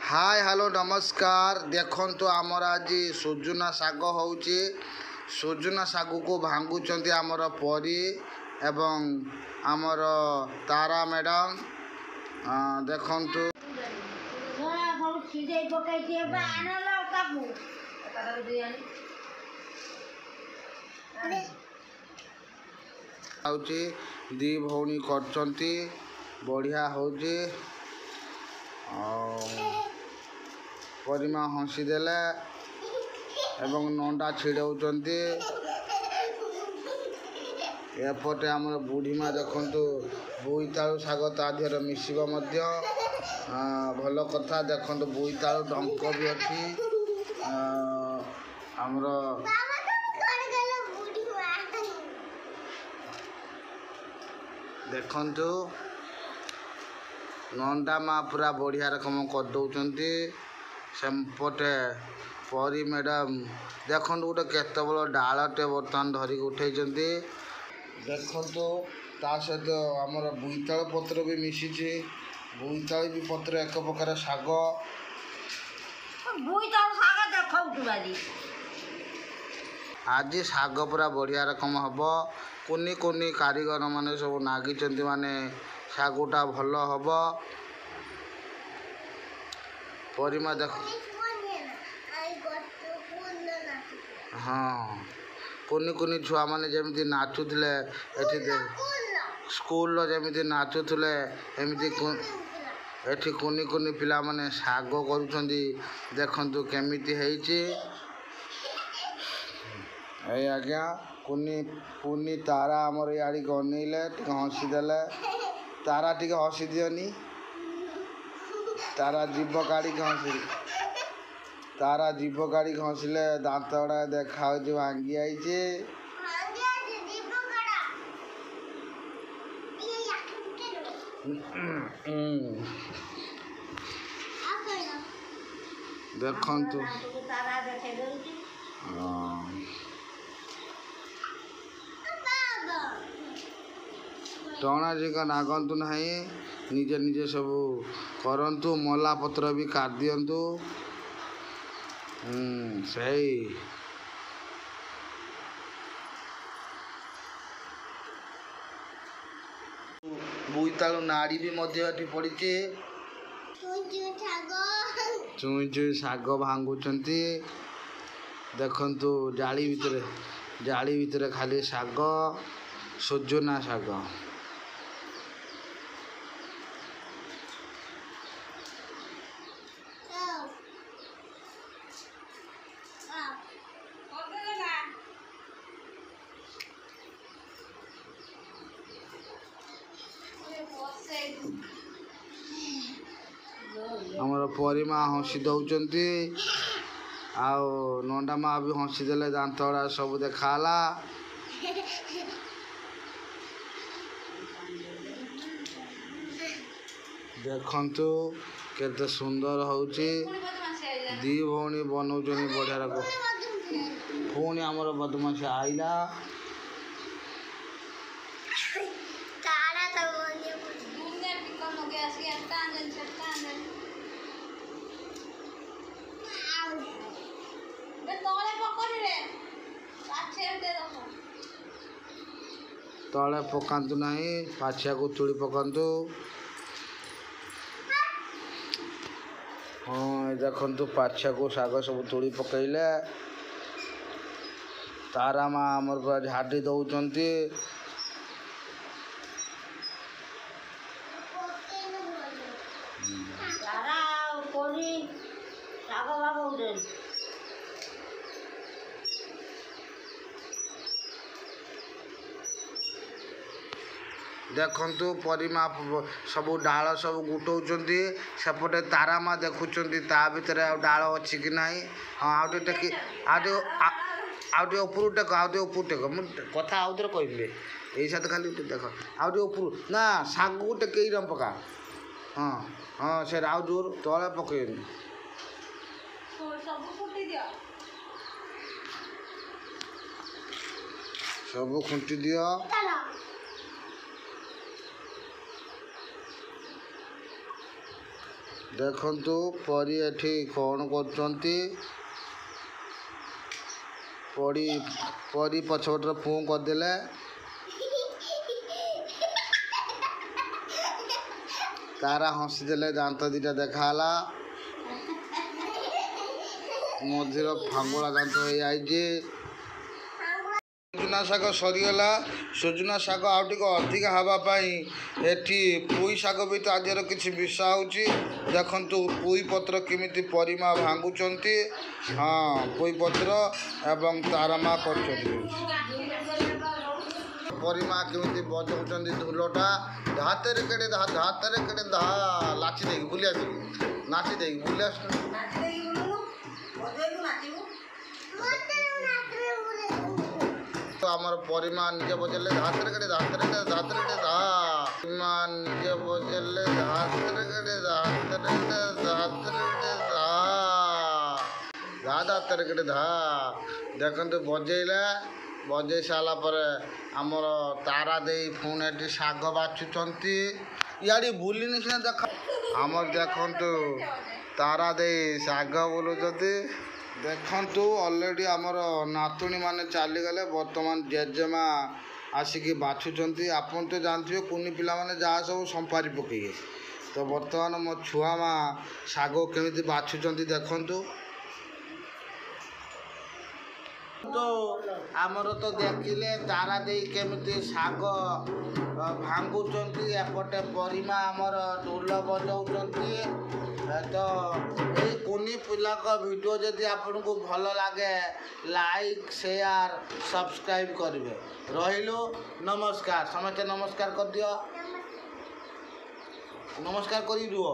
Hi hello नमस्कार। देखो आमर आज सुजुना शाग होउची। सुजुना शाग को भांगुचंती आमर परी एवं आमर तारा मैडम। देखंतु आउची दी भौणी करचंती बढ़िया होउची। परिमा हंसी देले एवं नंडा छिड़ौचंती। एपटे आमर बुढ़ीमा देखंतु बोईतालु शाग ता देहरे मिसिबो मध्य भल कथा। देखंतु बोईतालु डंक भी अछि। आमर देखंतु नंदा माँ पूरा बढ़िया रकम कर दौरान सेपटे परी मैडम देखु गोटे केत बड़ डालटे बर्तमान धरिक उठे। देखु ता सहित आमर बोईतालु पत्र भी मिसी। बोईतालु भी पत्र एक प्रकार शाग। आज शाग पूरा बढ़िया रकम हम। कुनी कुनी कारीगर माने सब नागिचंती माने शागुटा भल हम। परिमा देख हाँ कुनी कुनी छुआ माने जमी नाचुले स्कूल जमी नाचुले एमती एठी कुनी कुनी पिला माने शाग करुछंती। देखंतु केमिति हेइची। ए आज्ञा कुनी कुनी तारा आमर याड़ी अनेइले टिके हंसी देले। तारा टिके हंसी दियनी। तारा जीव काढ़ी हंसी। तारा जीव काढ़ी हंसिले दांत गुड़ा देखा भांगी आईचे। देखंतु टणा जी का नागंतु नहीं निजे निजे सब करंतु। मला पत्र भी काट दियंतु। सही बोईतालु नाड़ी भी मध्य पड़ी। चुई चुई शाग भांगुचंती। देखंतु जाली भितर खाली शाग सुजुना शाग। आमर परिमा हंसी दौचंती। आउ नंदा माँ भी हंसी देले दांत गुड़ा सब देखाला। देखंतु केते सुंदर होउची। दी भौणी बनौचनी बढ़िया रको। पुणी आमर बदमाशी आइला। तले पकातु नहीं पाछिया को तुड़ी पकातु। हाँ देखंतु पाछिया को शाग सब तुड़ी पकईले। तारा माँ आमर पूरा झाड़ी दौचंती। देखंतु परिमा सब डाल सब गुटौचंती। सेपटे तारा माँ देखुचंती ता भितर डाल अच्छी कि नहीं। हाँ आउटे टेकी आउटे ऊपर टेक आउटे ऊपर टेक मु कथा आउटे कहबे एई साथ खाली देख आउटे ऊपर ना शाग को टेके रम पका। हाँ हाँ से आउ जोर तले पकेनी सब खुंटी दियो। ଦେଖନ୍ତୁ ପରି ଏଠି କ'ଣ କରୁଛନ୍ତି। ପରି ପଛପଟରେ ପୁଁ କରିଦେଲେ। ତାରା ହସିଦେଲେ, ଦାନ୍ତ ଦିଟା ଦେଖାହେଲା। ମଝିର ଫାଙ୍ଗୁଳା ଦାନ୍ତ ହେଇଯାଇଛି। ସୁଜନା ଶାଗ ସରିଗଲା। ସୁଜନା ଶାଗ ଆଉ ଟିକେ ଅଧିକା ହେବା ପାଇଁ ଏଠି ପୋଇ ଶାଗ ବି ତା ଦେହରେ କିଛି ମିଶା ହେଉଛି। ଦେଖନ୍ତୁ ପୋଇ ପତ୍ର କେମିତି ପରିମା ଭାଙ୍ଗୁଛନ୍ତି। ହଁ, ପୋଇ ପତ୍ର ଏବଂ ତାରାମା କରୁଛନ୍ତି। ପରିମା କେମିତି ବଜାଉଛନ୍ତି ଢୋଲଟା। ହାତରେ କେଡ଼େ ହାତରେ କେଡ଼େ ଲାଚି ଦେଇକି ବୁଲି ଆସିକି ନାଚି ଦେଇକି ବୁଲି ଆସୁଛନ୍ତି। ଆମର ପରିମା ନିଜେ ବଜେଇଲେ ହାତରେ କେଡ଼େ ପରିମା ନିଜେ ବଜେଇଲେ ହାତରେ କେଡ଼େ ହାତରେ କେଡ଼େ ଦେଖନ୍ତୁ ବଜେଇଲେ। ବଜେଇ ସାରିଲା ପରେ ଆମର ତାରା ଦେଇ ପୁଣି ଏଠି ଶାଗ ବାଛୁଛନ୍ତି। ଇଆଡ଼େ ବୁଲିନି ସିନା ଦେଖ। ଆମର ଦେଖନ୍ତୁ ତାରା ଦେଇ ଶାଗ ବୁଲୁଛନ୍ତି। ଦେଖନ୍ତୁ ଅଲରେଡ଼ି ଆମର ନାତୁଣୀମାନେ ଚାଲିଗଲେ। ବର୍ତ୍ତମାନ ଜେଜେମା ଆସିକି ବାଛୁଛନ୍ତି। ଆପଣ ତ ଜାଣିଥିବେ କୁନି ପିଲାମାନେ ଯାହା ସବୁ ସମ୍ପାରି ପକେଇବେ। ତ ବର୍ତ୍ତମାନ ମୋ ଛୁଆମା ଶାଗ କେମିତି ବାଛୁଛନ୍ତି ଦେଖନ୍ତୁ। ତ ଆମର ତ ଦେଖିଲେ ତାରା ଦେଇ କେମିତି ଶାଗ ଭାଙ୍ଗୁଛନ୍ତି। ଏପଟେ ପରିମା ଆମର ଢୋଲ ବଜାଉଛନ୍ତି। ତ ଏଇ କୁନି ପିଲାଙ୍କ ଭିଡ଼ିଓ ଯଦି ଆପଣଙ୍କୁ ଭଲ ଲାଗେ ଲାଇକ୍, ସେୟାର, ସବସ୍କ୍ରାଇବ୍ କରିବେ। ରହିଲୁ, ନମସ୍କାର। ସମସ୍ତେ ନମସ୍କାର କରିଦିଅ। ନମସ୍କାର କରି ରୁହ।